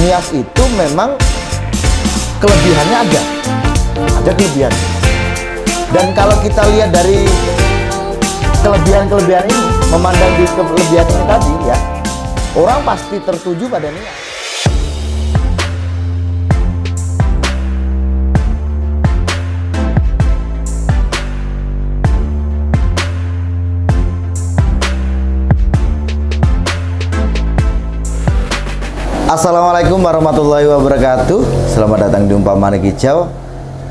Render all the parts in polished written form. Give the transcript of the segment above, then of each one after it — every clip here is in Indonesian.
Nias itu memang kelebihannya ada kelebihan. Dan kalau kita lihat dari kelebihan ini, memandang di kelebihan ini tadi ya, orang pasti tertuju pada Nias. Assalamualaikum warahmatullahi wabarakatuh. Selamat datang di Umpan Manik Hijau,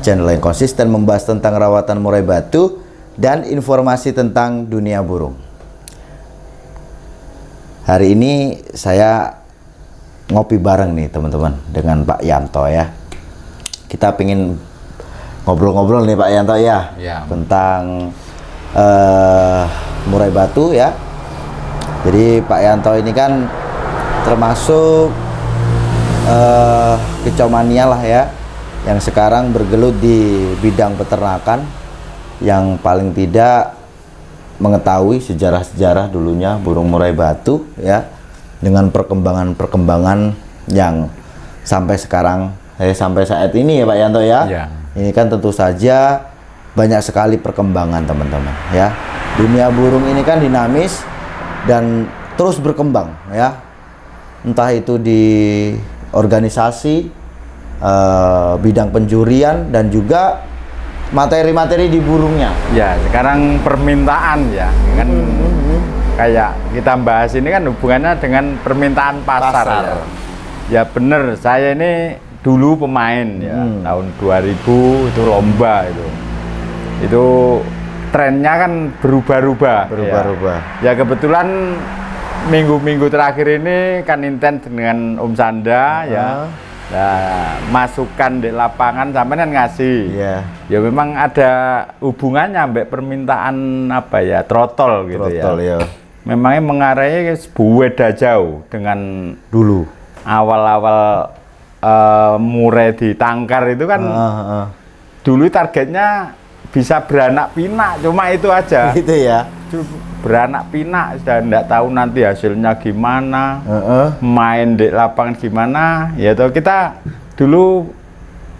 channel yang konsisten membahas tentang rawatan murai batu dan informasi tentang dunia burung. Hari ini saya ngopi bareng nih teman-teman dengan Pak Yanto ya. Kita pengen ngobrol-ngobrol nih Pak Yanto ya, tentang murai batu ya. Jadi Pak Yanto ini kan termasuk kicau mania lah ya, yang sekarang bergelut di bidang peternakan, yang paling tidak mengetahui sejarah-sejarah dulunya burung murai batu ya, dengan perkembangan yang sampai sekarang sampai saat ini ya Pak Yanto ya. Ini kan tentu saja banyak sekali perkembangan teman-teman ya. Dunia burung ini kan dinamis dan terus berkembang ya, entah itu di organisasi, bidang penjurian, dan juga materi-materi di burungnya. Ya, sekarang permintaan ya, kan kayak kita bahas ini kan hubungannya dengan permintaan pasar. Ya bener, saya ini dulu pemain ya, tahun 2000 itu lomba itu trennya kan berubah-ubah. Ya kebetulan minggu-minggu terakhir ini kan intens dengan Om Sanda ya. Nah, masukan di lapangan sampai kan ngasih. Ya memang ada hubungannya sampai permintaan apa ya, trotol gitu ya. Memangnya mengarahnya beda jauh dengan dulu. Awal-awal murai di Tangkar itu kan dulu targetnya bisa beranak pinak, cuma itu aja. Gitu ya. Beranak pinak, sudah enggak tahu nanti hasilnya gimana, main di lapangan gimana, ya toh kita dulu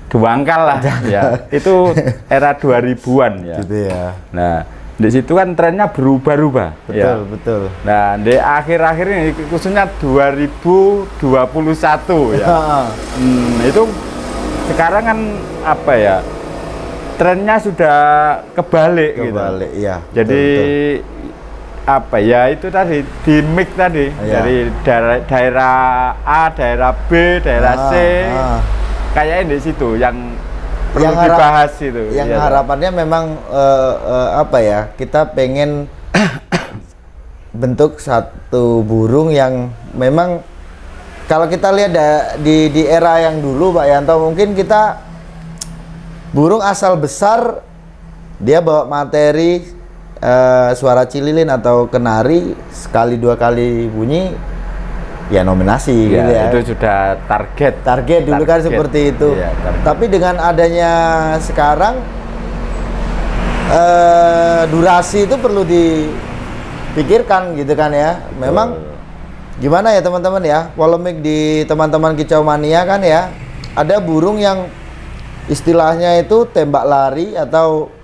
duangkal lah ya, itu era 2000-an ya. Gitu ya. Nah, di situ kan trennya berubah-ubah. Betul. Nah, di akhir-akhir ini khususnya 2021 ya. Itu sekarang kan apa ya? Trennya sudah kebalik gitu. Ya. Jadi betul. Apa ya, itu tadi di mix tadi dari daerah A, daerah B, daerah C, kayaknya di situ yang perlu dibahas itu. Yang harapannya memang apa ya, kita pengen bentuk satu burung yang memang kalau kita lihat di era yang dulu Pak Yanto, mungkin kita burung asal besar dia bawa materi suara cililin atau kenari sekali dua kali bunyi ya nominasi gitu ya. Itu sudah target dulu kan seperti itu. Tapi dengan adanya sekarang durasi itu perlu dipikirkan gitu kan ya. Memang gimana ya teman-teman ya, polemik di teman-teman kicau mania kan ya, ada burung yang istilahnya itu tembak lari atau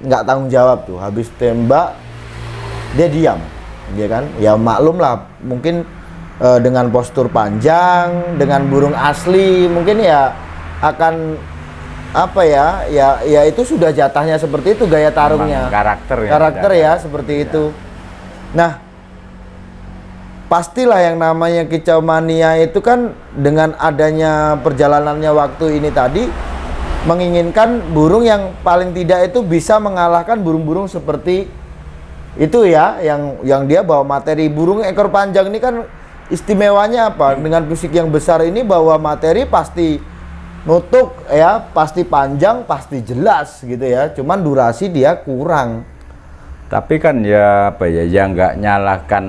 nggak tanggung jawab tuh, habis tembak dia diam, dia kan ya maklum lah, mungkin dengan postur panjang, dengan burung asli mungkin ya akan apa ya itu sudah jatahnya seperti itu, gaya tarungnya, karakter ya seperti itu. Nah, pastilah yang namanya kicau mania itu kan dengan adanya perjalanannya waktu ini tadi menginginkan burung yang paling tidak itu bisa mengalahkan burung-burung seperti itu ya, yang dia bawa materi. Burung ekor panjang ini kan istimewanya apa? Dengan fisik yang besar ini bawa materi pasti nutuk ya, pasti panjang, pasti jelas gitu ya. Cuman durasi dia kurang. Tapi kan ya apa ya, yang nggak nyalahkan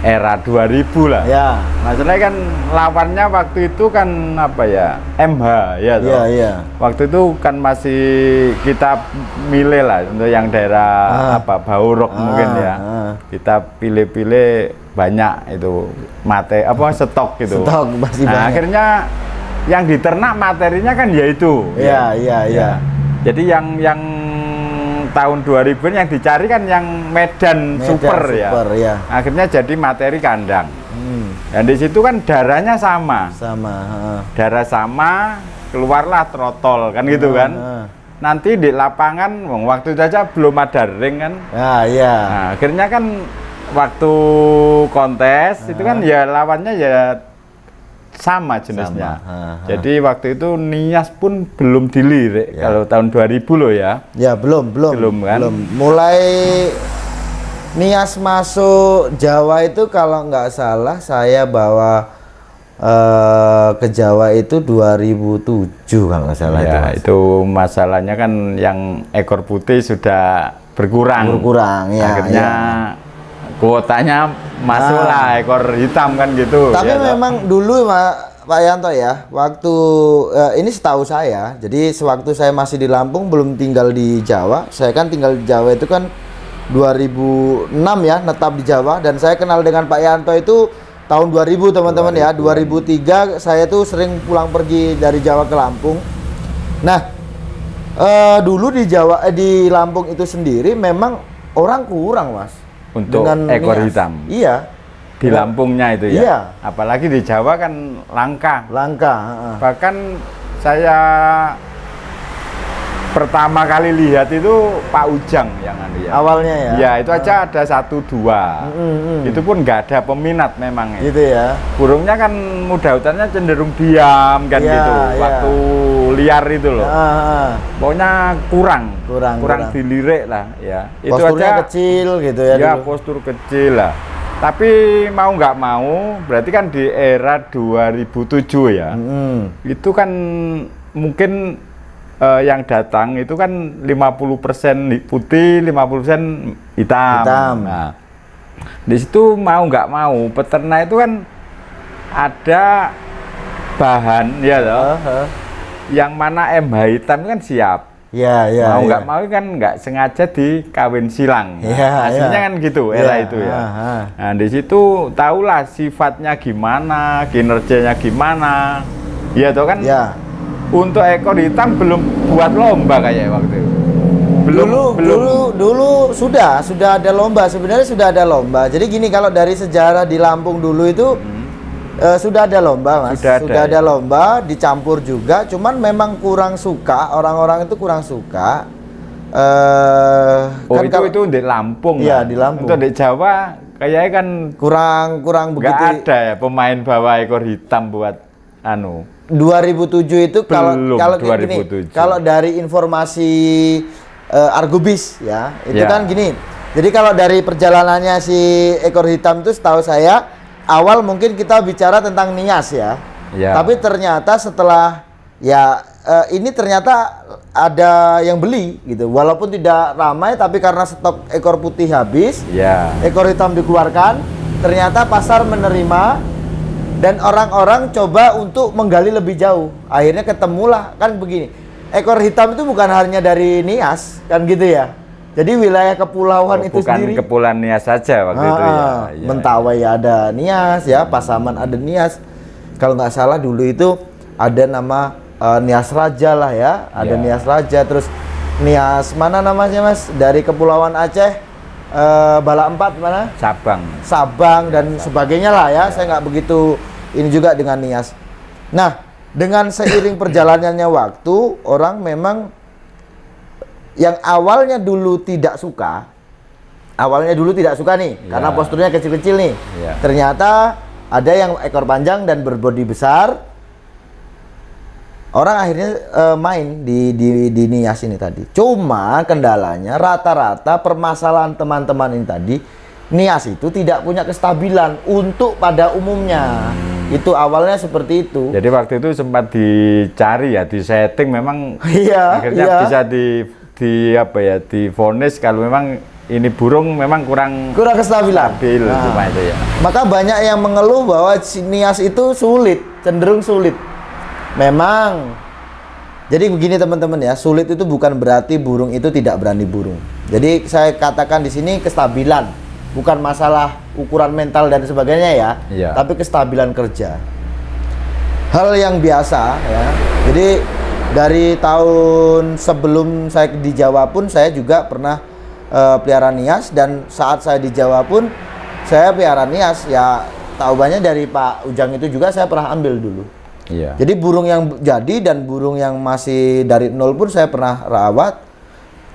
era 2000 lah. Ya. Masalahnya kan lawannya waktu itu kan apa ya, MH ya toh. Iya, iya. Waktu itu kan masih kita milih lah untuk yang daerah apa Baurok mungkin ya. Kita pilih-pilih banyak itu stok gitu. Stok masih Nah, banyak. akhirnya yang diternak materinya kan ya itu. Iya, iya, iya. Jadi yang tahun 2000 yang dicari kan yang Medan super ya. ya. Akhirnya jadi materi kandang. Dan di situ kan darahnya sama. Sama. Darah sama, keluarlah trotol kan gitu kan. Nanti di lapangan, waktu itu aja belum ada ring kan. Iya. Nah, akhirnya kan waktu kontes itu kan ya lawannya ya sama jenisnya. Jadi waktu itu Nias pun belum dilirik kalau tahun 2000 loh ya. Ya, belum kan. Mulai Nias masuk Jawa itu kalau nggak salah saya bawa ke Jawa itu 2007 kalau nggak salah ya, itu masalahnya kan yang ekor putih sudah berkurang ya. Akhirnya kuotanya masuklah ekor hitam kan gitu. Tapi ya, memang dulu Pak Yanto ya, waktu ini setahu saya, jadi sewaktu saya masih di Lampung belum tinggal di Jawa. Saya kan tinggal di Jawa itu kan 2006 ya, netap di Jawa, dan saya kenal dengan Pak Yanto itu tahun 2000 teman-teman ya. 2003 saya tuh sering pulang pergi dari Jawa ke Lampung. Nah, dulu di Jawa di Lampung itu sendiri memang orang kurang, Mas. Untuk dengan ekor Nias. hitam. Iya. Di Lampungnya itu ya. Iya. Apalagi di Jawa kan langka. Bahkan saya pertama kali lihat itu Pak Ujang yang anu ya. Awalnya ya. Ya, itu aja ada 1-2. Itu pun nggak ada peminat memang ya. Gitu ya. Burungnya kan muda hutannya cenderung diam kan gitu. Waktu liar itu loh. Pokoknya kurang dilirik lah ya. Itu posturnya aja kecil gitu ya. Ya, dulu. postur kecil lah. Tapi mau nggak mau, berarti kan di era 2007 ya. Itu kan mungkin yang datang itu kan 50% putih, 50% hitam. Nah, di situ mau nggak mau, peternak itu kan ada bahan ya toh. Yang mana MH hitam kan siap. Ya. Mau nggak mau kan nggak sengaja dikawin silang. Hasilnya kan gitu era itu ya. Nah, di situ tahulah sifatnya gimana, kinerjanya gimana. Iya toh kan. Ya. Untuk ekor hitam belum buat lomba kayak waktu itu. Dulu sudah ada lomba, sebenarnya sudah ada lomba. Jadi gini, kalau dari sejarah di Lampung dulu itu sudah ada lomba, Mas. Sudah ada lomba, dicampur juga. Cuman memang kurang suka, orang-orang itu kurang suka. Kan itu di Lampung. Iya, di Lampung. Untuk di Jawa kayaknya kan kurang begitu. Nggak ada ya pemain bawa ekor hitam buat anu. 2007 itu kalau gini, kalau dari informasi Argobis ya, itu kan gini. Jadi kalau dari perjalanannya si ekor hitam itu setahu saya awal mungkin kita bicara tentang Nias ya. Tapi ternyata setelah ini ternyata ada yang beli gitu. Walaupun tidak ramai tapi karena stok ekor putih habis, ekor hitam dikeluarkan, ternyata pasar menerima. Dan orang-orang coba untuk menggali lebih jauh. Akhirnya ketemulah, kan begini. Ekor hitam itu bukan hanya dari Nias, kan gitu ya. Jadi wilayah kepulauan itu sendiri. Bukan kepulauan Nias saja waktu itu ya. Mentawai ada Nias ya, Pasaman ada Nias. Kalau nggak salah dulu itu ada nama Nias Raja lah ya. Ada Nias Raja, terus Nias mana namanya Mas? Dari Kepulauan Aceh. Bala 4 mana? Sabang dan sebagainya lah ya. Saya nggak begitu ini juga dengan Nias. Nah, dengan seiring perjalanannya waktu, orang memang yang awalnya dulu tidak suka nih, karena posturnya kecil-kecil nih. Ternyata ada yang ekor panjang dan berbodi besar. Orang akhirnya main di Nias ini tadi. Cuma kendalanya rata-rata permasalahan teman-teman ini tadi, Nias itu tidak punya kestabilan untuk pada umumnya. Itu awalnya seperti itu. Jadi waktu itu sempat dicari ya, di setting memang akhirnya bisa divonis kalau memang ini burung memang kurang kurang kestabilan. stabil cuma itu ya. Maka banyak yang mengeluh bahwa Nias itu sulit, cenderung sulit. Memang. Jadi begini teman-teman ya, sulit itu bukan berarti burung itu tidak berani burung. Jadi saya katakan di sini kestabilan, bukan masalah ukuran mental dan sebagainya ya, Iya. tapi kestabilan kerja. Hal yang biasa ya. Jadi dari tahun sebelum saya di Jawa pun saya juga pernah pelihara Nias, dan saat saya di Jawa pun saya pelihara Nias ya, tahuannya dari Pak Ujang itu juga saya pernah ambil dulu. Iya. Jadi burung yang jadi dan burung yang masih dari nol pun saya pernah rawat.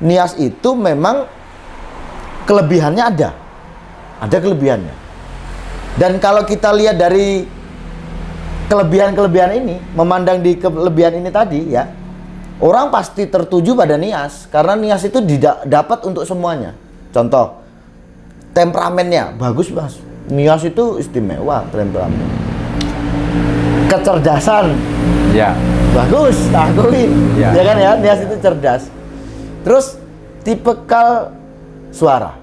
Nias itu memang kelebihannya ada kelebihannya. Dan kalau kita lihat dari kelebihan-kelebihan ini, memandang di kelebihan ini tadi ya, orang pasti tertuju pada Nias karena Nias itu tidak dapat untuk semuanya. Contoh, temperamennya bagus mas. Nias itu istimewa temperamen. Kecerdasan, Ya. bagus, akuin. Ya. Ya kan ya, Nias itu cerdas. Terus tipikal suara,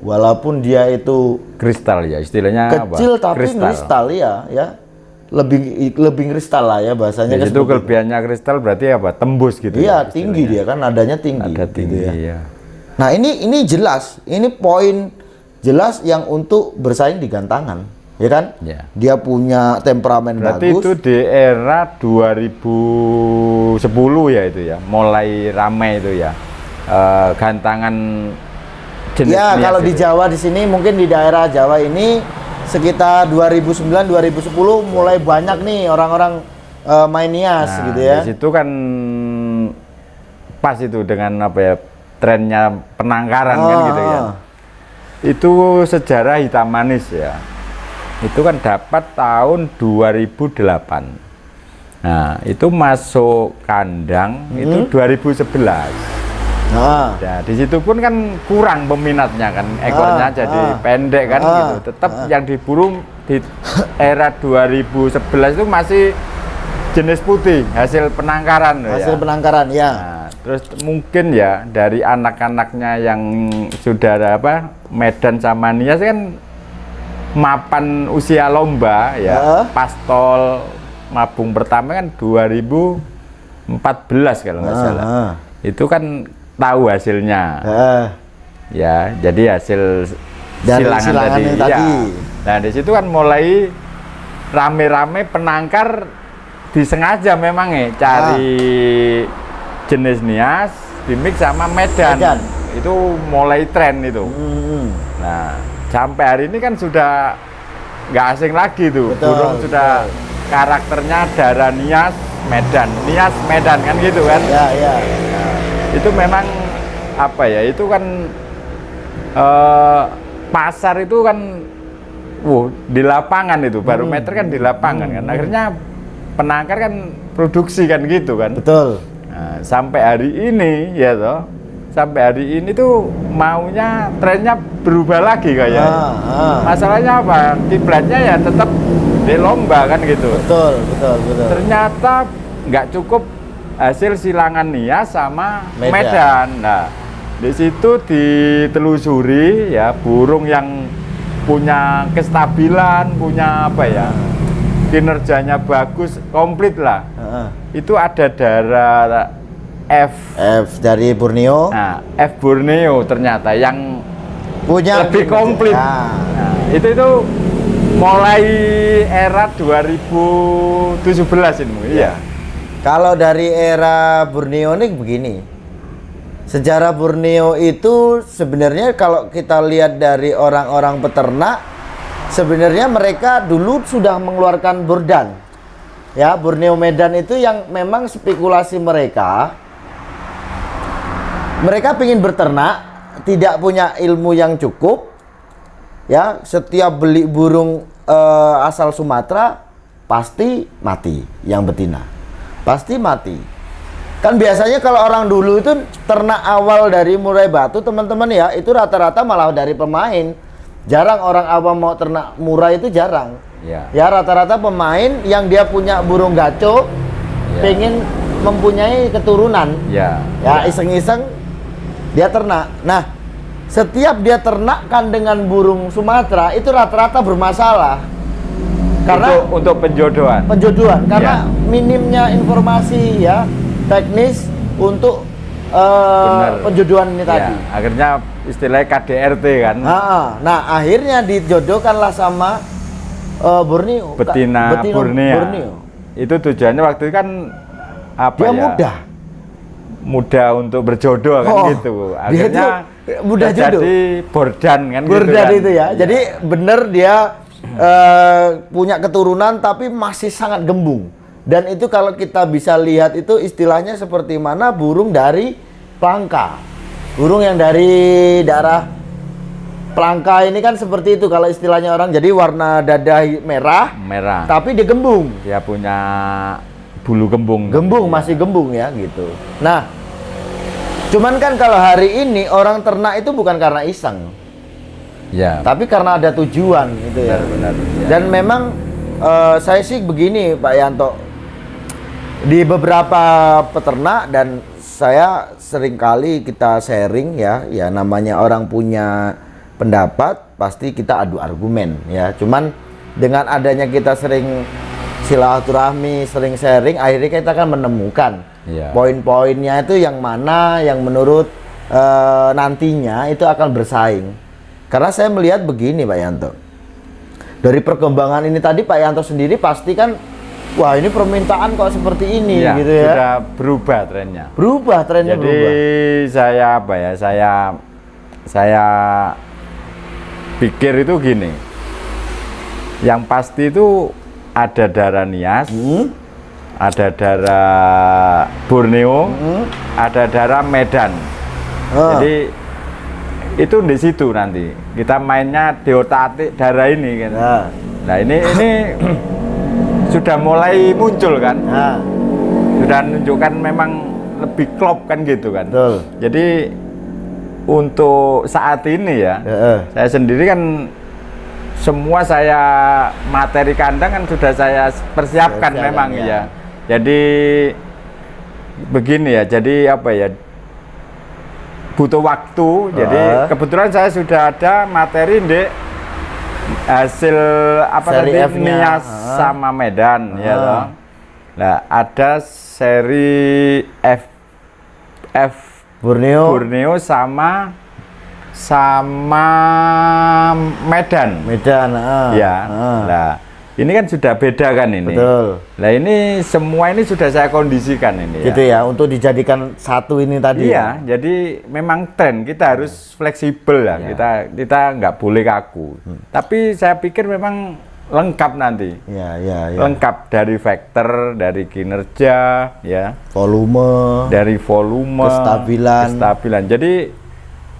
walaupun dia itu Kristal ya istilahnya kecil apa? tapi kristal ya, lebih kristal lah ya bahasanya. Jadi itu kelebihannya kristal berarti apa? Tembus gitu. Iya, ya, tinggi dia kan, nadanya tinggi. Ada tinggi gitu ya. ya. Nah ini jelas, ini poin jelas yang untuk bersaing di gantangan, ya kan? Ya. Dia punya temperamen Berarti bagus. itu di era 2010 ya itu ya, mulai ramai itu ya, gantangan jenis Ya, Nias kalau di itu. Jawa di sini mungkin di daerah Jawa ini sekitar 2009-2010 mulai banyak nih orang-orang main Nias Nah, gitu ya. di situ kan pas itu dengan apa ya, trennya penangkaran kan gitu ya. Itu sejarah hitam manis ya. Itu kan dapat tahun 2008. Nah, itu masuk kandang itu 2011. Nah, Nah, di situ pun kan kurang peminatnya kan, ekornya jadi pendek kan gitu. Tetap yang diburu di era 2011 itu masih jenis putih, hasil penangkaran loh hasil ya. penangkaran ya. Nah, terus mungkin ya dari anak-anaknya yang sudah ada apa, Medan sama Nias kan mapan usia lomba ya, pastol mabung pertama kan 2014 kalau nggak salah. Itu kan tahu hasilnya. Ya, jadi hasil Dari silangan tadi. yang Ya. tadi. Nah, di situ kan mulai rame-rame penangkar disengaja memang cari jenis Nias dimix sama Medan. Itu mulai tren itu. Nah, sampai hari ini kan sudah nggak asing lagi tuh. Betul, Burung sudah karakternya darah Nias Medan kan gitu kan. Ya, ya. Itu memang apa ya, itu kan pasar itu kan di lapangan itu, barometer kan di lapangan kan, akhirnya penangkar kan produksi kan gitu kan. Betul. Nah, sampai hari ini ya toh, sampai hari ini tuh maunya trennya berubah lagi kayak. Masalahnya apa, kiblatnya ya tetap di lomba kan gitu. Betul. Ternyata nggak cukup hasil silangan Nias sama Medan. Nah, di situ ditelusuri ya, burung yang punya kestabilan, punya apa ya, kinerjanya bagus, komplit lah. Itu ada darah F dari Borneo. Nah, F Borneo ternyata yang Punya lebih komplit. Ya. Nah, itu mulai era 2017 ini. Iya. Kalau dari era Borneo ini begini, sejarah Borneo itu sebenarnya kalau kita lihat dari orang-orang peternak, sebenarnya mereka dulu sudah mengeluarkan Burdan. Ya, Borneo Medan itu yang memang spekulasi mereka. Mereka ingin berternak, tidak punya ilmu yang cukup. Ya, setiap beli burung asal Sumatera pasti mati yang betina. Pasti mati. Kan biasanya kalau orang dulu itu ternak awal dari murai batu teman-teman ya, itu rata-rata malah dari pemain. Jarang orang awam mau ternak murai, itu jarang. Ya, rata-rata pemain yang dia punya burung gaco, pengen mempunyai keturunan. Ya, iseng-iseng dia ternak. Nah, setiap dia ternakkan dengan burung Sumatera itu rata-rata bermasalah. Karena untuk penjodohan. Karena minimnya informasi ya teknis untuk penjodohan ini tadi. Akhirnya istilahnya KDRT kan. Nah, akhirnya dijodohkanlah sama Borneo. Betina Borneo. Itu tujuannya waktu itu kan apa dia ya? Mudah untuk berjodoh kan gitu. Akhirnya mudah jadi bordan kan bordan gitu kan. Itu ya. Jadi bener dia punya keturunan tapi masih sangat gembung. Dan itu kalau kita bisa lihat itu istilahnya seperti mana burung dari Plangka. Burung yang dari daerah Plangka ini kan seperti itu kalau istilahnya orang. Jadi warna dada merah. Tapi dia gembung. Dia punya bulu gembung. Masih gembung ya gitu. Nah, cuman kan kalau hari ini orang ternak itu bukan karena iseng. Ya. Tapi karena ada tujuan gitu ya. Benar. Dan memang saya sih begini Pak Yanto. Di beberapa peternak dan saya seringkali kita sharing ya namanya orang punya pendapat pasti kita adu argumen ya. Cuman dengan adanya kita sering silaturahmi, sering sharing, akhirnya kita akan menemukan poin-poinnya itu yang mana yang menurut nantinya itu akan bersaing. Karena saya melihat begini Pak Yanto, dari perkembangan ini tadi Pak Yanto sendiri pasti kan, wah ini permintaan kok seperti ini gitu ya. Sudah berubah trennya. Jadi saya apa ya, saya pikir itu gini, yang pasti itu ada darah Nias, ada darah Borneo, ada darah Medan. Jadi itu di situ nanti kita mainnya di otak-atik darah ini kan. Nah ini sudah mulai muncul kan. Sudah menunjukkan memang lebih klop kan gitu kan. Betul. Jadi untuk saat ini ya, saya sendiri kan semua saya materi kandang kan sudah saya persiapkan memang ya. Jadi begini ya, jadi apa ya, butuh waktu. Jadi kebetulan saya sudah ada materi di hasil apa tadi Nias sama Medan ya toh. Nah, ada seri F Borneo sama Medan. Ya. Nah, ini kan sudah beda kan ini. Betul. Nah, ini semua ini sudah saya kondisikan ini gitu ya, untuk dijadikan satu ini tadi. Iya, jadi memang tren kita harus fleksibel ya. Kita nggak boleh kaku. Tapi saya pikir memang lengkap nanti. Lengkap dari faktor, dari kinerja, ya. Dari volume, kestabilan. Jadi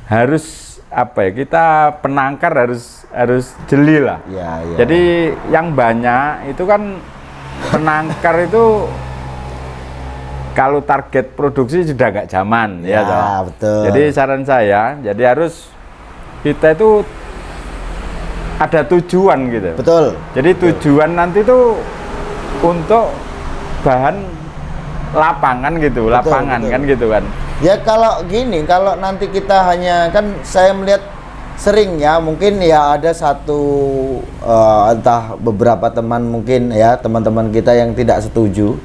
harus apa ya, kita penangkar harus jeli lah. Jadi yang banyak itu kan penangkar itu kalau target produksi sudah nggak zaman ya toh. Betul. Jadi saran saya, jadi harus kita itu ada tujuan gitu. Betul. Jadi tujuan nanti itu untuk bahan lapangan gitu, lapangan kan gitu kan. Ya kalau gini, kalau nanti kita hanya kan saya melihat sering ya, mungkin ya ada satu entah beberapa teman mungkin ya, teman-teman kita yang tidak setuju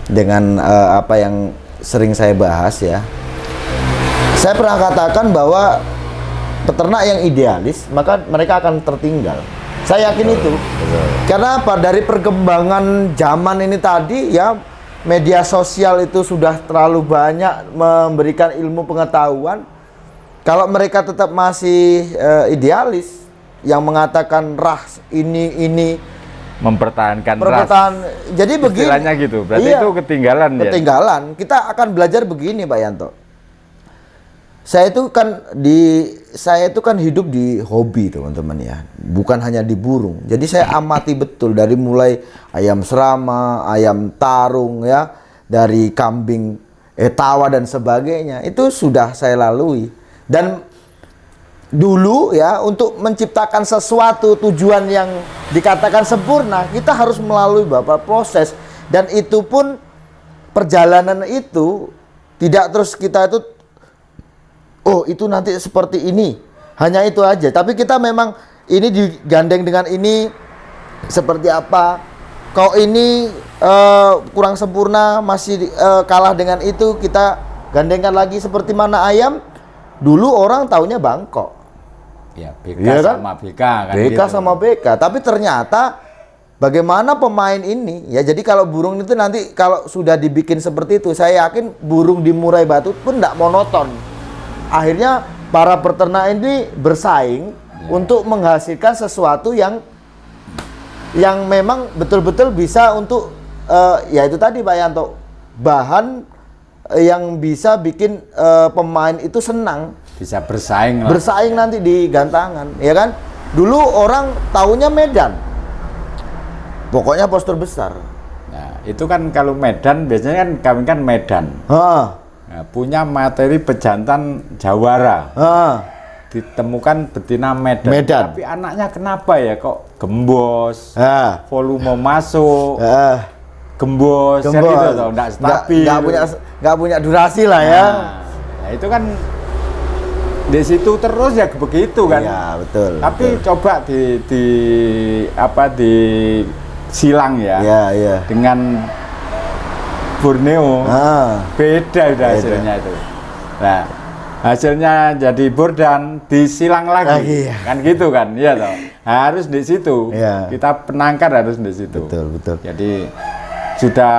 dengan apa yang sering saya bahas ya. Saya pernah katakan bahwa peternak yang idealis maka mereka akan tertinggal. Saya yakin itu. Karena apa? Dari perkembangan zaman ini tadi ya, media sosial itu sudah terlalu banyak memberikan ilmu pengetahuan. Kalau mereka tetap masih idealis yang mengatakan ras ini mempertahankan ras. Jadi begini. Istilahnya gitu. Berarti itu ketinggalan ya. Ketinggalan. Kita akan belajar begini, Pak Yanto. Saya itu kan hidup di hobi, teman-teman ya. Bukan hanya di burung. Jadi saya amati betul dari mulai ayam serama, ayam tarung ya, dari kambing etawa dan sebagainya. Itu sudah saya lalui. Dan dulu ya, untuk menciptakan sesuatu tujuan yang dikatakan sempurna, kita harus melalui beberapa proses. Dan itu pun perjalanan itu tidak terus kita itu oh itu nanti seperti ini, hanya itu aja. Tapi kita memang ini digandeng dengan ini seperti apa, kalau ini kurang sempurna, masih kalah dengan itu, kita gandengkan lagi. Seperti mana ayam, dulu orang taunya Bangkok. Ya, BK Iya kan? sama BK kan BK gitu. sama BK, tapi ternyata bagaimana pemain ini ya, jadi kalau burung itu nanti kalau sudah dibikin seperti itu, saya yakin burung di Murai Batu pun tidak monoton. Akhirnya para peternak ini bersaing untuk menghasilkan sesuatu yang memang betul-betul bisa untuk ya itu tadi Pak Yanto, bahan yang bisa bikin pemain itu senang. Bisa bersaing lah. Bersaing nanti di gantangan, ya kan? Dulu orang taunya Medan, pokoknya postur besar. Nah, itu kan kalau Medan biasanya kan kami kan Medan. Nah, punya materi pejantan Jawara. Ditemukan betina Medan. Tapi anaknya kenapa ya kok gembos? Volume masuk. Gembos. Kan gitu toh, enggak stabil. Nggak punya durasi lah ya. Nah, itu kan di situ terus ya begitu kan. Iya, betul. Tapi betul. coba di silang ya. Iya. Dengan Borneo. Beda udah hasilnya itu. Nah, hasilnya jadi bordan disilang lagi. Kan gitu kan. Iya toh. Harus di situ. Iya. Kita penangkar harus di situ. Betul. Jadi sudah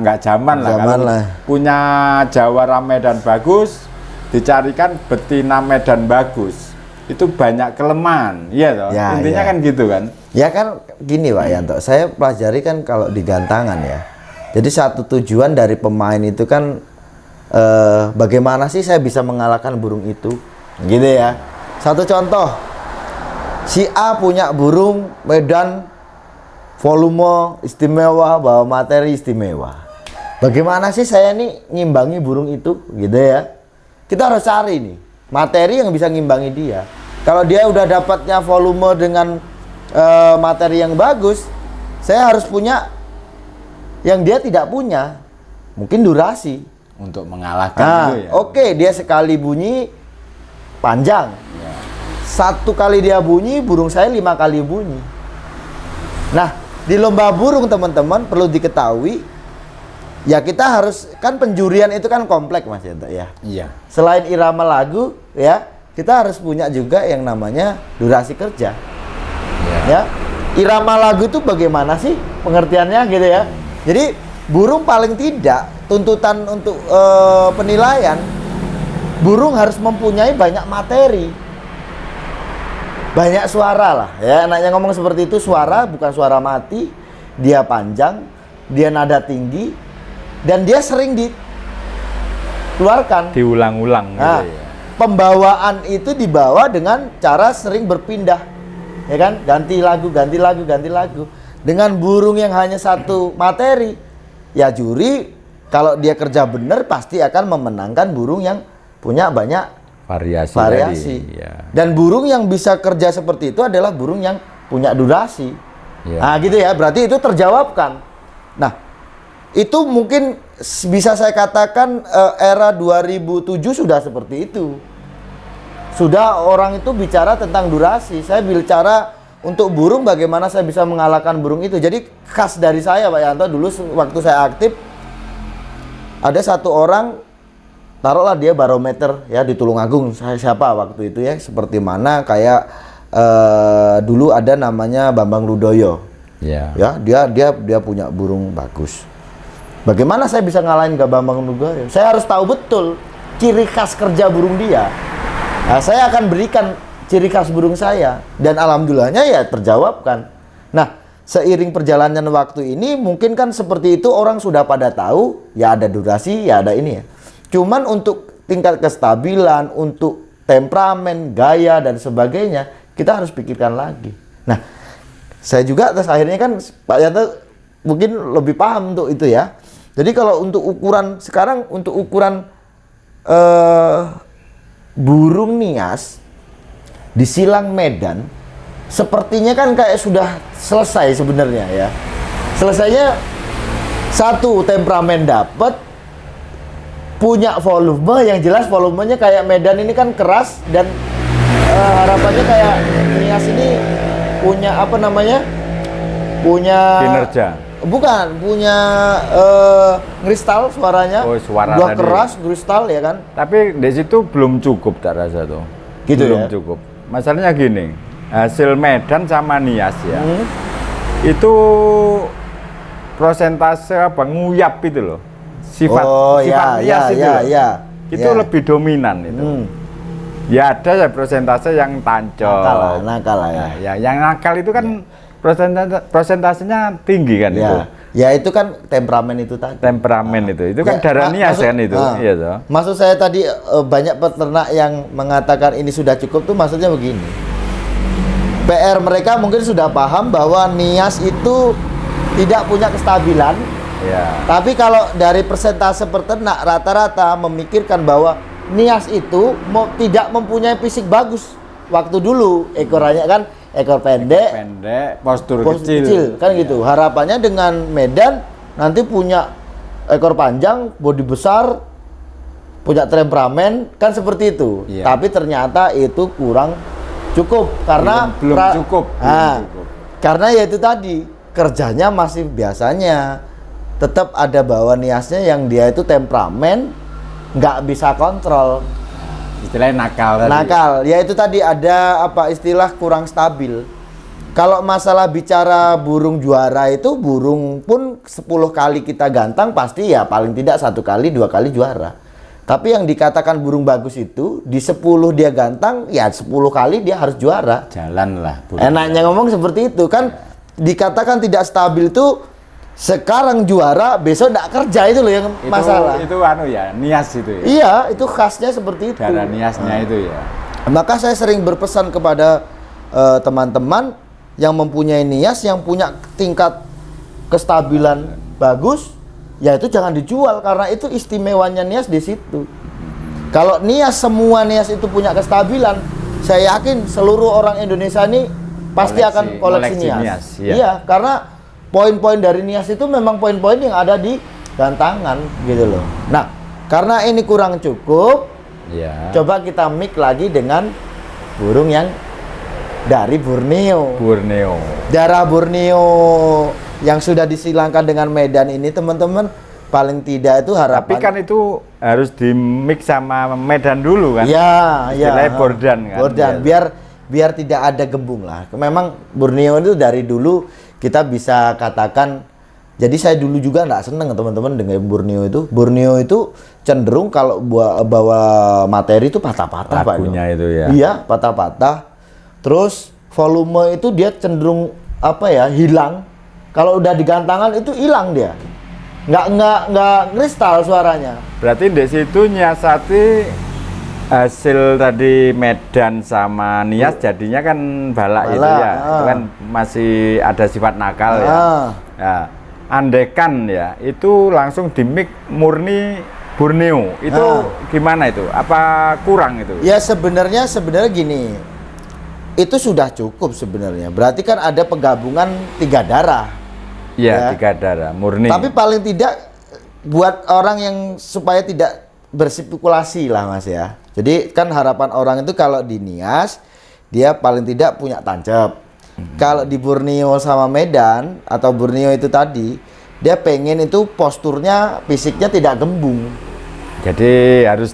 nggak zaman lah kalau punya Jawara Medan bagus, dicarikan betina Medan bagus, itu banyak kelemahan, iya toh. Ya, intinya kan gitu kan. Ya kan gini Pak Yanto, saya pelajari kan kalau di gantangan ya. Jadi satu tujuan dari pemain itu kan bagaimana sih saya bisa mengalahkan burung itu, gitu ya. Satu contoh, si A punya burung Medan volume istimewa, bawa materi istimewa. Bagaimana sih saya nih ngimbangi burung itu, gitu ya. Kita harus cari nih materi yang bisa ngimbangi dia. Kalau dia udah dapatnya volume dengan materi yang bagus, saya harus punya yang dia tidak punya, mungkin durasi untuk mengalahkan itu ya. Oke, dia sekali bunyi panjang. Ya. Satu kali dia bunyi, burung saya 5 kali bunyi. Nah, di lomba burung teman-teman perlu diketahui, ya kita harus, kan penjurian itu kan kompleks Mas Yanto ya. Iya. Selain irama lagu ya, kita harus punya juga yang namanya durasi kerja. Ya. Irama lagu itu bagaimana sih pengertiannya gitu ya. Jadi burung paling tidak tuntutan untuk penilaian, burung harus mempunyai banyak materi. Banyak suara lah ya, enaknya ngomong seperti itu, suara bukan suara mati, dia panjang, dia nada tinggi, dan dia sering dikeluarkan, diulang-ulang gitu ya. Pembawaan itu dibawa dengan cara sering berpindah, ya kan, ganti lagu. Dengan burung yang hanya satu materi, ya juri kalau dia kerja benar pasti akan memenangkan burung yang punya banyak variasi. Ya. Dan burung yang bisa kerja seperti itu adalah burung yang punya durasi. Ya. Nah gitu ya, berarti itu terjawabkan. Nah itu mungkin bisa saya katakan era 2007 sudah seperti itu. Sudah orang itu bicara tentang durasi. Saya bicara untuk burung, bagaimana saya bisa mengalahkan burung itu. Jadi khas dari saya Pak Yanto, dulu waktu saya aktif, ada satu orang, taruhlah dia barometer ya di Tulungagung, saya siapa waktu itu ya, seperti mana kayak dulu ada namanya Bambang Ludoyo. Ya, dia punya burung bagus. Bagaimana saya bisa ngalahin ke Bambang Ludoyo? Saya harus tahu betul ciri khas kerja burung dia. Nah, saya akan berikan ciri khas burung saya, dan alhamdulillahnya ya terjawabkan. Nah, seiring perjalanan waktu ini mungkin kan seperti itu, orang sudah pada tahu ya ada durasi, ya ada ini ya. Cuman untuk tingkat kestabilan, untuk temperamen, gaya, dan sebagainya, kita harus pikirkan lagi. Nah, saya juga terus akhirnya kan Pak Yanto mungkin lebih paham untuk itu ya. Jadi kalau untuk ukuran, sekarang untuk ukuran burung nias di silang Medan, sepertinya kan kayak sudah selesai sebenarnya ya. Selesainya satu, temperamen dapat, punya volume, yang jelas volumenya kayak Medan ini kan keras, dan harapannya kayak Nias ini punya apa namanya, punya Kinerja. bukan, punya kristal suaranya. Oh, suara dua tadi. keras kristal ya kan. Tapi di situ belum cukup tak rasa tuh. Gitu belum ya? cukup. Masalahnya gini, hasil Medan sama Nias ya. Itu prosentase apa nguyap itu loh. Sifat Nias itu loh. Itu lebih dominan itu. Ya ada ya prosentase yang tancap. Nakal lah ya. Ya, yang nakal itu kan prosentasenya tinggi kan itu. Ya itu kan temperamen itu tadi. Temperamen itu kan darah Nias kan itu. Iya toh. Maksud saya tadi banyak peternak yang mengatakan ini sudah cukup tuh maksudnya begini. PR mereka mungkin sudah paham bahwa Nias itu tidak punya kestabilan. Ya. Tapi kalau dari persentase peternak rata-rata memikirkan bahwa Nias itu tidak mempunyai fisik bagus. Waktu dulu ekorannya kan ekor pendek, postur kecil kan gitu. Harapannya dengan Medan nanti punya ekor panjang, bodi besar, punya temperamen kan seperti itu. Iya. Tapi ternyata itu kurang cukup karena belum cukup. Karena ya itu tadi kerjanya masih biasanya tetap ada bawa Niasnya yang dia itu temperamen, nggak bisa kontrol, istilahnya nakal tadi. nakal ya itu tadi ada apa istilah kurang stabil. Kalau masalah bicara burung juara itu, burung pun 10 kali kita gantang pasti ya paling tidak 1 kali 2 kali juara. Tapi yang dikatakan burung bagus itu di 10 dia gantang ya 10 kali dia harus juara. Jalan lah burung. Enaknya ngomong seperti itu kan. Dikatakan tidak stabil itu sekarang juara, besok tidak kerja, itu loh yang masalah. Itu anu ya, Nias itu ya. Iya, itu khasnya seperti itu. Darah Niasnya itu ya. Maka saya sering berpesan kepada teman-teman yang mempunyai Nias, yang punya tingkat kestabilan bagus, ya itu jangan dijual karena itu istimewanya Nias di situ. Kalau Nias, semua Nias itu punya kestabilan, saya yakin seluruh orang Indonesia ini pasti akan koleksi Nias. Iya, karena poin-poin dari Nias itu memang poin-poin yang ada di gantangan gitu loh. Nah, karena ini kurang cukup, coba kita mix lagi dengan burung yang dari Borneo. Darah Borneo yang sudah disilangkan dengan Medan ini, teman-teman, paling tidak itu harapan. Tapi kan itu harus di mix sama Medan dulu kan? Ya, istilahnya Bordan kan. Bordan, biar tidak ada gembung lah. Memang Borneo itu dari dulu kita bisa katakan, jadi saya dulu juga nggak seneng teman-teman dengan Borneo itu. Borneo itu cenderung kalau bawa materi itu patah-patah Pak. Lagunya itu ya. Iya, patah-patah. Terus volume itu dia cenderung apa ya, hilang. Kalau udah digantangan itu hilang dia. Nggak kristal suaranya. Berarti di situ nyiasati hasil tadi Medan sama Nias jadinya kan balak itu ya. Itu kan masih ada sifat nakal ya. Ya. Andekan ya, itu langsung di mix murni Borneo. Itu gimana itu? Apa kurang itu? Ya sebenarnya gini. Itu sudah cukup sebenarnya. Berarti kan ada penggabungan 3 darah. Ya, 3 darah murni. Tapi paling tidak buat orang yang supaya tidak berspekulasi lah Mas ya. Jadi kan harapan orang itu kalau di Nias dia paling tidak punya tancap. Kalau di Borneo sama Medan atau Borneo itu tadi, dia pengen itu posturnya, fisiknya tidak gembung. Jadi harus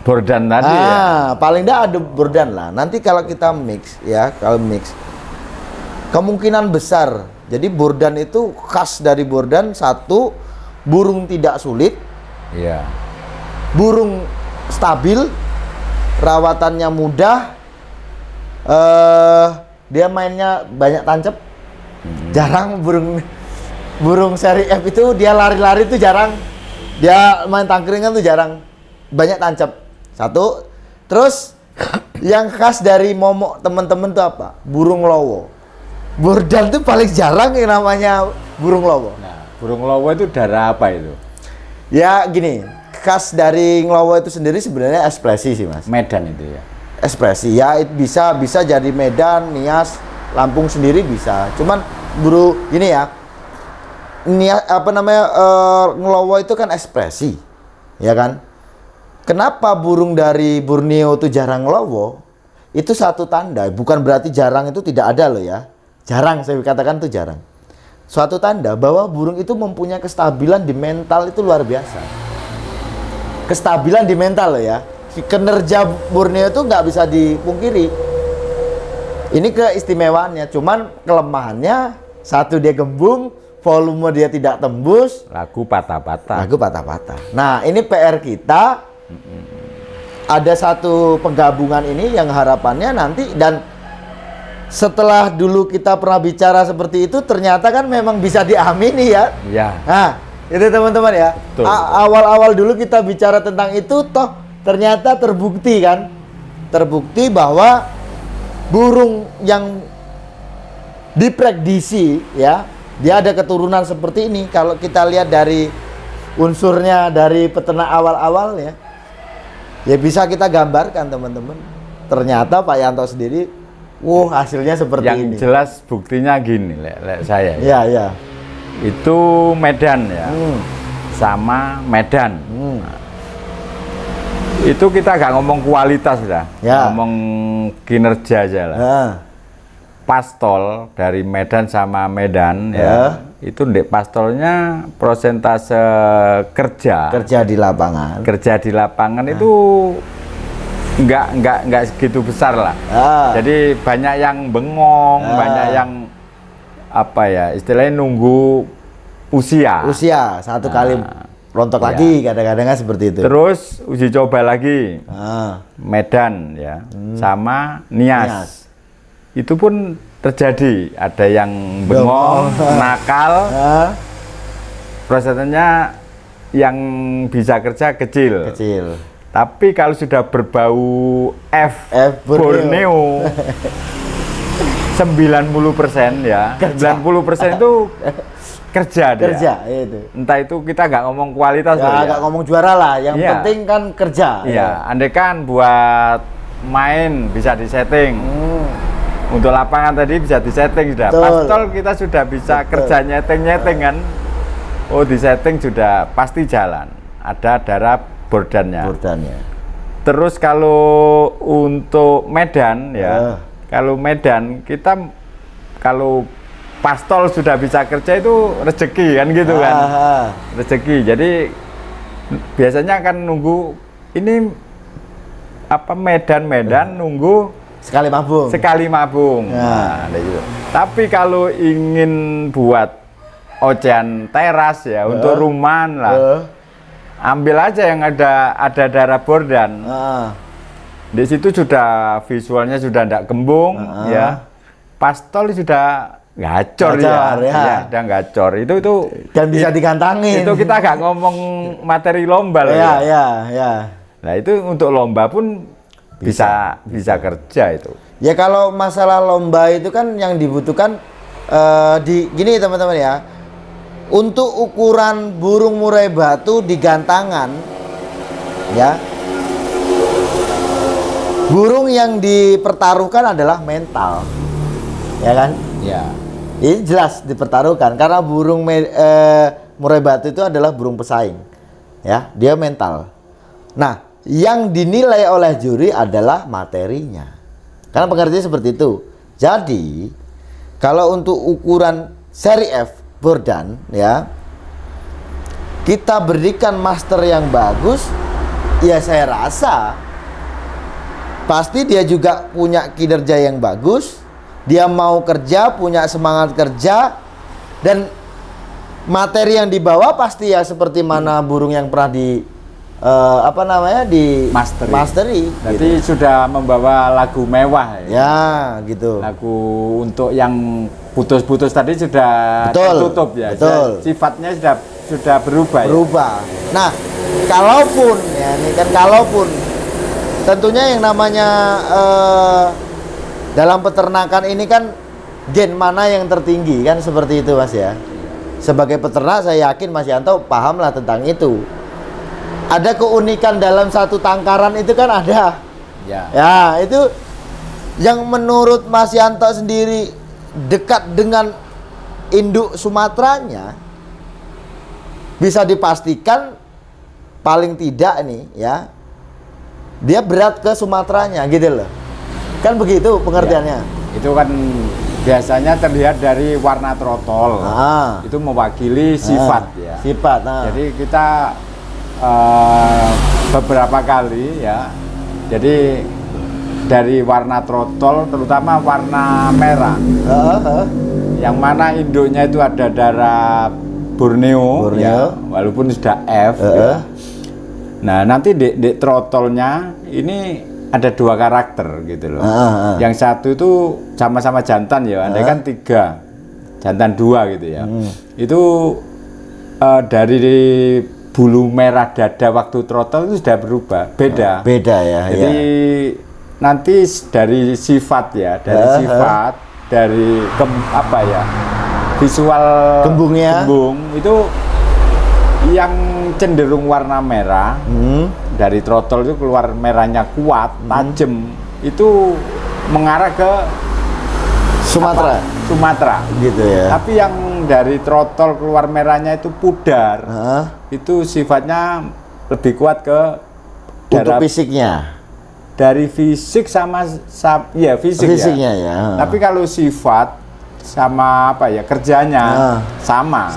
Bordan tadi ya. Paling tidak ada Bordan lah. Nanti kalau kita mix ya, kalau mix kemungkinan besar. Jadi Bordan itu khas dari Bordan, satu, burung tidak sulit. Iya. Burung stabil, rawatannya mudah, dia mainnya banyak tancap. Jarang burung seri F itu dia lari-lari itu jarang. Dia main tangkringan tuh jarang. Banyak tancap. Satu. Terus yang khas dari momok teman-teman tuh apa? Burung lowo. Bordan tuh paling jarang yang namanya burung lowo. Nah, burung lowo itu darah apa itu? Ya gini, khas dari Nglowo itu sendiri sebenarnya ekspresi sih Mas. Medan itu ya. Ekspresi ya, bisa jadi Medan, Nias, Lampung sendiri bisa. Cuman gini ya, Nias apa namanya, Nglowo itu kan ekspresi. ya kan? Kenapa burung dari Borneo itu jarang lowo? Itu satu tanda, bukan berarti jarang itu tidak ada loh ya. Jarang, saya katakan itu jarang. Suatu tanda bahwa burung itu mempunyai kestabilan di mental itu luar biasa. Kestabilan di mental loh ya. Kinerja Borneo itu nggak bisa dipungkiri. Ini keistimewaannya, cuman kelemahannya satu dia gembung, volume dia tidak tembus, Lagu patah-patah. lagu patah-patah. Nah, ini PR kita. Ada satu penggabungan ini yang harapannya nanti, dan setelah dulu kita pernah bicara seperti itu, ternyata kan memang bisa diamini ya. Iya. Nah, itu teman-teman ya. Betul. Awal-awal dulu kita bicara tentang itu, toh ternyata terbukti kan. Terbukti bahwa burung yang diprediksi ya, dia ada keturunan seperti ini. Kalau kita lihat dari unsurnya dari peternak awal-awal ya bisa kita gambarkan teman-teman. Ternyata Pak Yanto sendiri, hasilnya seperti Yang ini. jelas buktinya gini, saya. Iya, iya. Itu Medan ya. Sama Medan. Itu kita nggak ngomong kualitas lah, Ya. ngomong kinerja aja lah. Nah, Pastol dari Medan sama Medan Ya. ya, itu ndek pastolnya prosentase kerja kerja di lapangan. itu nggak segitu besar lah. Jadi banyak yang bengong, banyak yang apa ya istilahnya nunggu usia. Satu kali rontok lagi, kadang-kadang kan seperti itu. Terus uji coba lagi Medan ya, sama Nias. Nias. Itu pun terjadi, ada yang bengong, nakal, prosentanya yang bisa kerja kecil. Tapi kalau sudah berbau F Borneo 90% ya, 90% itu kerja dia. Itu. Entah itu kita nggak ngomong kualitas Ya, nggak ngomong juara lah, yang Iya. penting kan kerja. Iya, andai kan buat main bisa disetting. Untuk lapangan tadi bisa disetting sudah. Betul. Pastol kita sudah bisa kerja nyeting kan. Oh, disetting sudah pasti jalan. Ada darah bordannya. Terus kalau untuk Medan ya, kalau Medan kita kalau pastol sudah bisa kerja itu rezeki kan gitu kan. Rezeki. Jadi biasanya akan nunggu ini apa Medan nunggu sekali mabung. Nah, gitu. Tapi kalau ingin buat ocehan teras ya untuk rumahan lah, ambil aja yang ada darah bordan. Di situ sudah visualnya sudah tidak gembung ya, pastol sudah gacor ya, udah gacor itu dan bisa digantangin. Itu kita nggak ngomong materi lomba loh ya. Nah itu untuk lomba pun bisa kerja itu. Ya kalau masalah lomba itu kan yang dibutuhkan gini teman-teman ya. Untuk ukuran burung murai batu di gantangan ya. Burung yang dipertaruhkan adalah mental. Ya kan? Ya. Ini jelas dipertaruhkan karena burung murai batu itu adalah burung pesaing. Ya, dia mental. Nah, yang dinilai oleh juri adalah materinya. Karena pengertiannya seperti itu. Jadi, kalau untuk ukuran seri F Bordan ya, kita berikan master yang bagus, ya saya rasa pasti dia juga punya kinerja yang bagus. Dia mau kerja, punya semangat kerja, dan materi yang dibawa pasti ya seperti mana burung yang pernah di di mastery. Berarti gitu. Sudah membawa lagu mewah ya gitu. Lagu untuk yang putus-putus tadi sudah tertutup ya. Betul. Sifatnya sudah berubah. Nah, kalaupun ya ini kan tentunya yang namanya dalam peternakan ini kan gen mana yang tertinggi kan seperti itu Mas ya. Sebagai peternak saya yakin Mas Yanto pahamlah tentang itu. Ada keunikan dalam satu tangkaran itu kan ada. Ya, itu yang menurut Mas Yanto sendiri dekat dengan induk Sumateranya, bisa dipastikan paling tidak nih ya, dia berat ke Sumateranya gitu loh. Kan begitu pengertiannya. Ya, itu kan biasanya terlihat dari warna trotol. Itu mewakili sifat ya. Sifat. Jadi kita beberapa kali ya. Jadi dari warna trotol, terutama warna merah, yang mana induknya itu ada darah Borneo. Ya, walaupun sudah F. Ya. Nah, nanti di trotolnya ini ada 2 karakter gitu loh. Yang satu itu sama-sama jantan ya, andai kan 3, jantan 2 gitu ya. Itu dari bulu merah dada waktu trotol itu sudah berubah, beda. Beda ya. Jadi nanti dari sifat ya, dari apa ya, visual gembung itu yang cenderung warna merah. Dari trotol itu keluar merahnya kuat, tajam, itu mengarah ke Sumatera gitu ya. Tapi yang dari trotol keluar merahnya itu pudar, itu sifatnya lebih kuat ke untuk fisiknya. Dari fisik ya fisiknya ya. Tapi kalau sifat sama apa ya, kerjanya sama.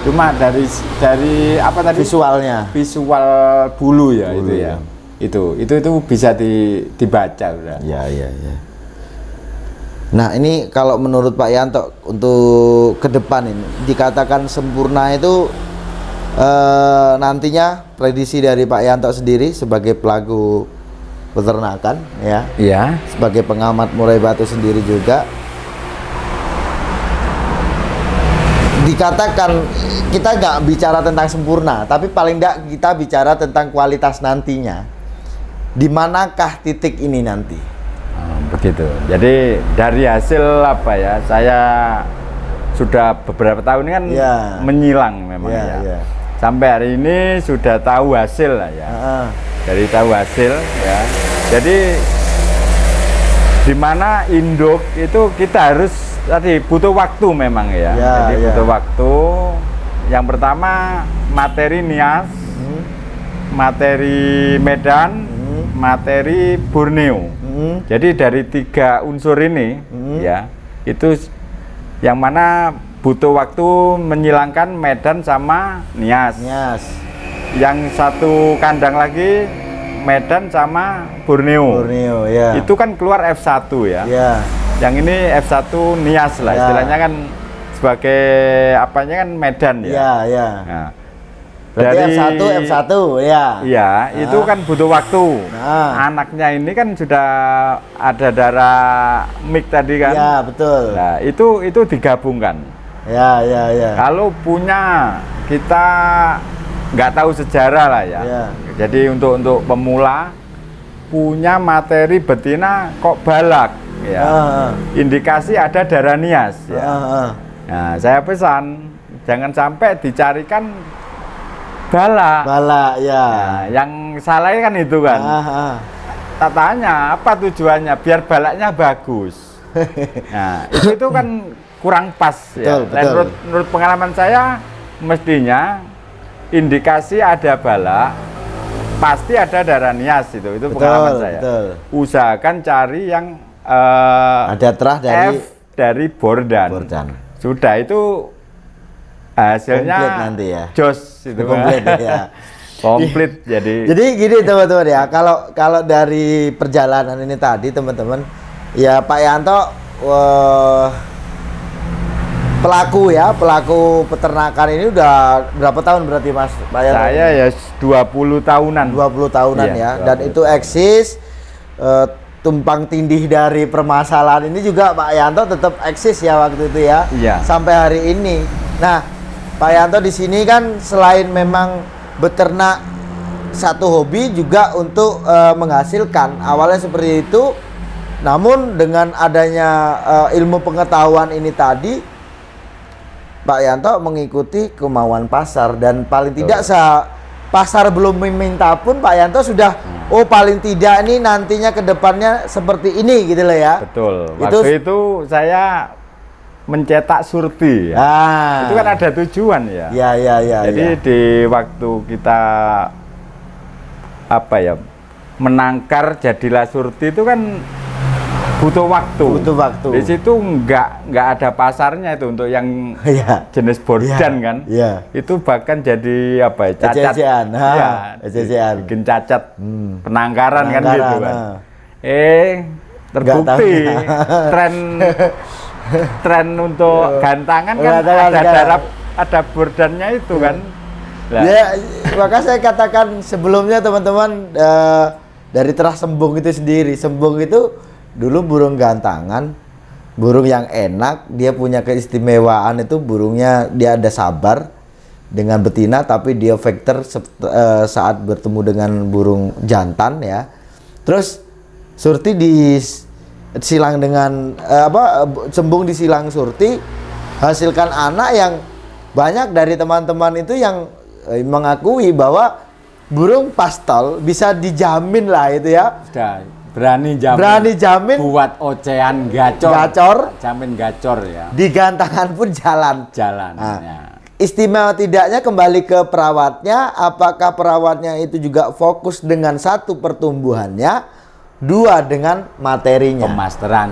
Cuma dari apa tadi, visual bulu ya, bulu, itu bisa dibaca udah. Ya. Nah, ini kalau menurut Pak Yanto untuk ke depan ini dikatakan sempurna itu nantinya prediksi dari Pak Yanto sendiri sebagai pelaku peternakan ya. Iya. Sebagai pengamat murai batu sendiri juga, dikatakan kita nggak bicara tentang sempurna, tapi paling nggak kita bicara tentang kualitas nantinya. Di manakah titik ini nanti? Begitu. Jadi dari hasil apa ya, saya sudah beberapa tahun ini kan menyilang memang ya. Sampai hari ini sudah tahu hasil lah ya. Dari tahu hasil ya. Jadi di mana induk itu kita harus tadi butuh waktu memang ya. Jadi butuh waktu. Yang pertama materi Nias, materi Medan, materi Borneo. Jadi dari 3 unsur ini ya, itu yang mana butuh waktu menyilangkan Medan sama Nias. Yang satu kandang lagi Medan sama Borneo ya. Itu kan keluar F1 ya. Yang ini F1 Nias lah istilahnya kan, sebagai apanya kan Medan ya. Nah, berarti F1 ya. Iya, itu kan butuh waktu. Anaknya ini kan sudah ada darah mix tadi kan. Iya, betul. Nah, itu digabungkan. Ya. Kalau punya kita nggak tahu sejarah lah ya. Jadi untuk pemula punya materi betina kok balak ya. Indikasi ada darah Nias ya. Nah, saya pesan jangan sampai dicarikan balak ya. Nah, yang salah kan itu kan. Tanya apa tujuannya, biar balaknya bagus. Nah, itu kan kurang pas ya. Betul. Menurut pengalaman saya, mestinya indikasi ada balak, pasti ada darah Nias itu pengalaman saya. Usahakan cari yang ada terah dari F dari Bordan. Sudah itu hasilnya komplit nanti ya. Jos itu komplit ya. Komplit jadi gini teman-teman ya, kalau dari perjalanan ini tadi teman-teman ya, Pak Yanto pelaku peternakan ini udah berapa tahun berarti Mas Pak Yanto? Saya ya 20 tahunan. 20 tahunan ya. Dan itu eksis tumpang tindih dari permasalahan ini juga Pak Yanto tetap eksis ya waktu itu ya. Sampai hari ini. Nah, Pak Yanto di sini kan selain memang beternak satu hobi juga untuk menghasilkan. Awalnya seperti itu. Namun dengan adanya ilmu pengetahuan ini tadi, Pak Yanto mengikuti kemauan pasar, dan paling tidak pasar belum meminta pun Pak Yanto sudah paling tidak ini nantinya ke depannya seperti ini gitu loh ya. Betul. Waktu itu saya mencetak surti ya. Itu kan ada tujuan ya. Jadi di waktu kita apa ya, menangkar jadilah surti itu kan butuh waktu. Butuh waktu. Di situ nggak ada pasarnya itu untuk yang Iya. jenis bordan kan. Iya. Itu bahkan jadi apa ya, cacat. Ece-ecean. Iya, Ece-ecean. bikin cacat. Penangkaran kan Penangkaran, gitu kan. nah. Terbukti tren untuk gantangan kan Gantangan ada sekarang. ada bordannya itu kan. Lah, Ya, maka saya katakan sebelumnya teman-teman, dari terah sembung itu sendiri. Sembung itu dulu burung gantangan, burung yang enak, dia punya keistimewaan itu burungnya dia ada sabar dengan betina, tapi dia vektor saat bertemu dengan burung jantan ya. Terus surti disilang dengan sembung disilang surti, hasilkan anak yang banyak dari teman-teman itu yang mengakui bahwa burung pastol bisa dijamin lah itu ya. sudah berani Jamin buat ocehan gacor. Gacor. Jamin gacor ya. di gantangan pun jalan. Jalan. Nah, Ya. istimewa tidaknya kembali ke perawatnya. Apakah perawatnya itu juga fokus dengan satu pertumbuhannya, dua dengan materinya.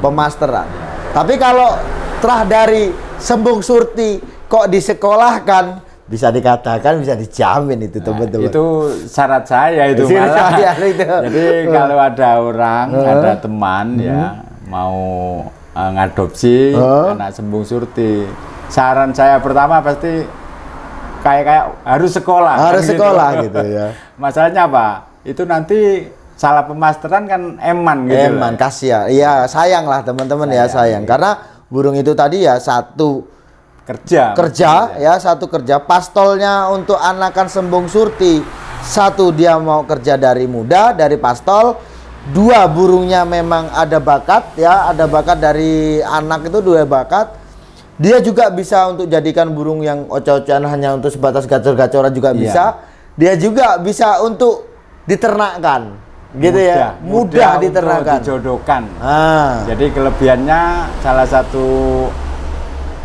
Pemasteran. Tapi kalau terah dari sembung surti kok disekolahkan, bisa dikatakan bisa dijamin itu teman-teman. Itu syarat saya itu Syarat malah. saya itu. Jadi kalau ada orang, ada teman ya mau ngadopsi anak sembung surti, saran saya pertama pasti kayak harus sekolah. Harus kan sekolah gitu ya. Masalahnya apa? Itu nanti salah pemasteran kan eman gitu. Eman, kasihan. Iya, sayang lah teman-teman ya, sayang. Karena burung itu tadi ya satu kerja ya, satu kerja. Pastolnya untuk anakan sembung surti, satu dia mau kerja dari muda, dari pastol. Dua, burungnya memang ada bakat ya, ada bakat dari anak itu, dua bakat. Dia juga bisa untuk jadikan burung yang ocok-ocokan hanya untuk sebatas gacor-gacoran juga bisa. Dia juga bisa untuk diternakkan, gitu ya, mudah diternakkan, dijodohkan. Ah. Jadi kelebihannya salah satu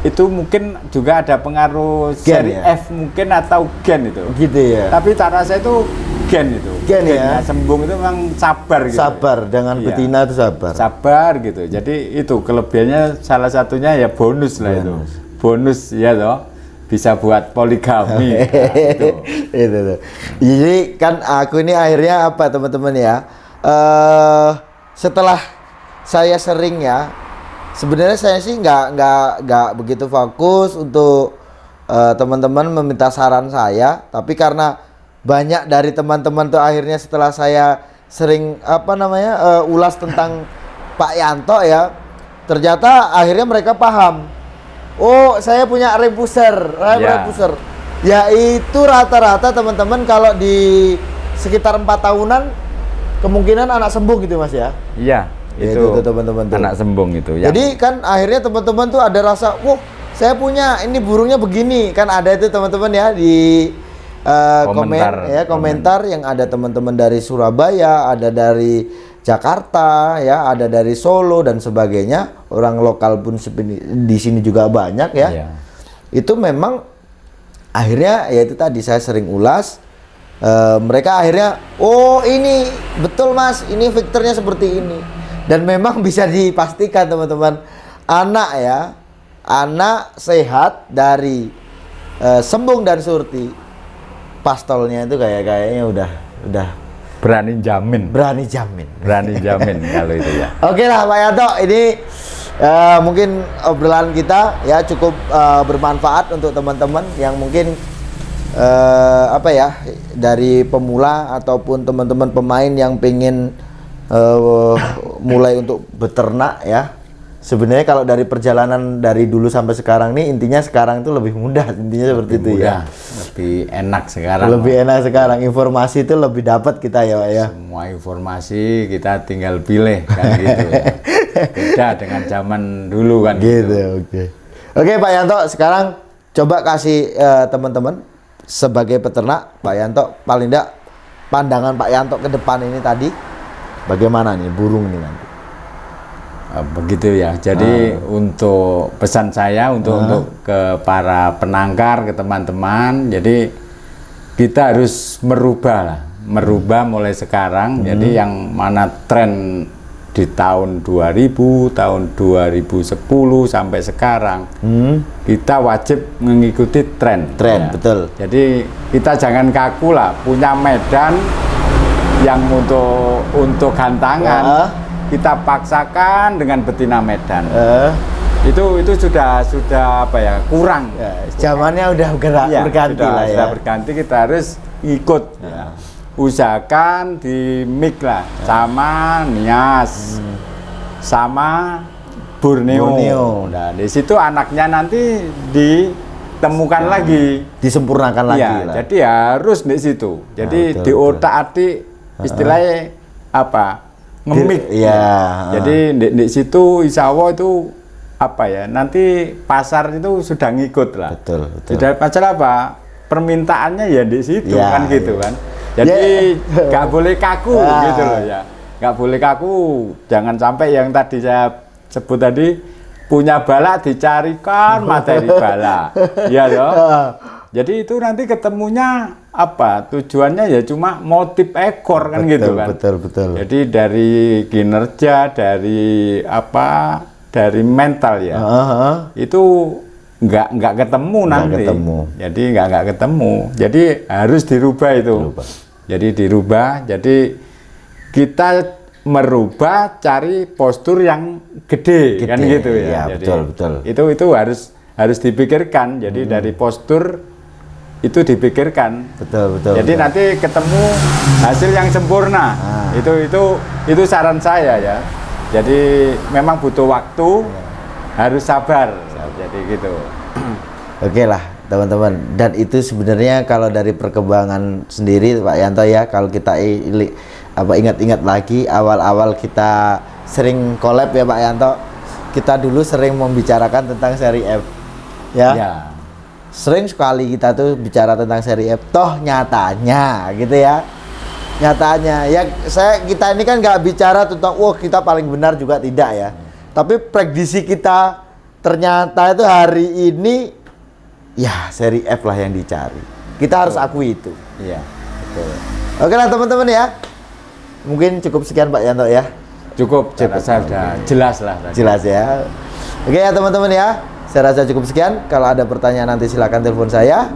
itu mungkin juga ada pengaruh Gen, seri ya? F mungkin atau gen itu. Gitu ya. Tapi cara saya itu gen itu. Gen ya? Sembung itu memang sabar gitu. Sabar dengan Iya. betina itu sabar. Sabar gitu. Jadi itu kelebihannya salah satunya ya bonus lah itu. Bonus ya toh. Bisa buat poligami. Nah, itu. Itu tuh. Jadi kan aku ini akhirnya apa teman-teman ya? Setelah saya sering ya, sebenarnya saya sih nggak begitu fokus untuk teman-teman meminta saran saya, tapi karena banyak dari teman-teman tuh akhirnya setelah saya sering ulas tentang Pak Yanto ya, ternyata akhirnya mereka paham. Oh, saya punya refuser, refuser. Ya itu rata-rata teman-teman kalau di sekitar 4 tahunan kemungkinan anak sembung gitu Mas ya. Iya, Ya, itu teman-teman tuh. anak sembung itu. Yang Jadi kan akhirnya teman-teman tuh ada rasa, wah saya punya ini burungnya begini, kan ada itu teman-teman ya di komentar yang ada teman-teman dari Surabaya, ada dari Jakarta ya, ada dari Solo dan sebagainya, orang lokal pun di sini juga banyak ya. Iya. Itu memang akhirnya ya itu tadi saya sering ulas, mereka akhirnya oh ini betul Mas, ini vektornya seperti ini. Dan memang bisa dipastikan teman-teman, anak sehat dari sembung dan surti, pastolnya itu kayaknya udah berani jamin kalau itu ya. Oke lah Pak Yanto, ini mungkin obrolan kita ya cukup bermanfaat untuk teman-teman yang mungkin dari pemula ataupun teman-teman pemain yang pengen mulai untuk beternak ya. Sebenarnya kalau dari perjalanan dari dulu sampai sekarang nih, intinya sekarang itu lebih mudah, intinya seperti itu ya. Lebih enak sekarang. Lebih enak sekarang, informasi itu lebih dapat kita ya Pak ya. Semua informasi kita tinggal pilih kan gitu ya. Beda dengan zaman dulu kan Gitu, oke. Oke Pak Yanto, sekarang coba kasih teman-teman sebagai peternak, Pak Yanto paling enggak pandangan Pak Yanto ke depan ini tadi bagaimana nih burung ini nanti? Begitu ya. Jadi untuk pesan saya untuk ke para penangkar, ke teman-teman, jadi kita harus merubah merubah mulai sekarang. Jadi yang mana tren di tahun 2000, tahun 2010 sampai sekarang, kita wajib mengikuti tren. Tren, betul. Jadi kita jangan kaku lah, punya medan yang untuk gantangan, kita paksakan dengan betina medan. Itu sudah apa ya, kurang. Zamannya udah berganti lah ya. Sudah berganti, kita harus ikut. Ya. Usahakan di mix lah sama Nias, sama Borneo. Nah, di situ anaknya nanti ditemukan lagi, disempurnakan lagi ya, lah. jadi harus di situ. Jadi di otak-atik istilahnya apa? Ngemik. Jadi di situ insya Allah itu apa ya? Nanti pasar itu sudah ngikut lah. Betul. Sudah pasar apa? Permintaannya ya di situ kan gitu kan. Jadi nggak boleh kaku gitu loh ya. Nggak boleh kaku. Jangan sampai yang tadi saya sebut tadi, punya bala dicarikan materi bala. Ya loh. Jadi itu nanti ketemunya apa? Tujuannya ya cuma motif ekor kan gitu kan. Betul. Jadi dari kinerja, dari apa? Dari mental ya. Itu nggak ketemu nanti. Jadi nggak ketemu. Jadi harus dirubah itu. Jadi dirubah. Jadi kita merubah, cari postur yang gede. Kan gitu ya. Jadi, betul. Itu harus dipikirkan. Jadi dari postur itu dipikirkan. Betul. Jadi nanti ketemu hasil yang sempurna. Itu saran saya ya. Jadi memang butuh waktu, harus sabar. Jadi gitu. Oke lah teman-teman, dan itu sebenarnya kalau dari perkembangan sendiri Pak Yanto ya, kalau kita ingat-ingat lagi awal-awal kita sering collab ya Pak Yanto, kita dulu sering membicarakan tentang seri F ya. Sering sekali kita tuh bicara tentang seri F, toh nyatanya gitu ya, nyatanya ya kita ini kan nggak bicara tentang kita paling benar juga tidak ya, tapi prediksi kita ternyata itu hari ini ya seri F lah yang dicari. Kita harus akui itu. Iya. Betul. Oke lah teman-teman ya. Mungkin cukup sekian Pak Yanto ya. Cukup. Saya sudah jelas lah. Jelas ya. Oke ya teman-teman ya. Saya rasa cukup sekian. Kalau ada pertanyaan nanti silakan telepon saya.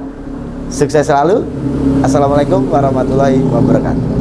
Sukses selalu. Assalamualaikum warahmatullahi wabarakatuh.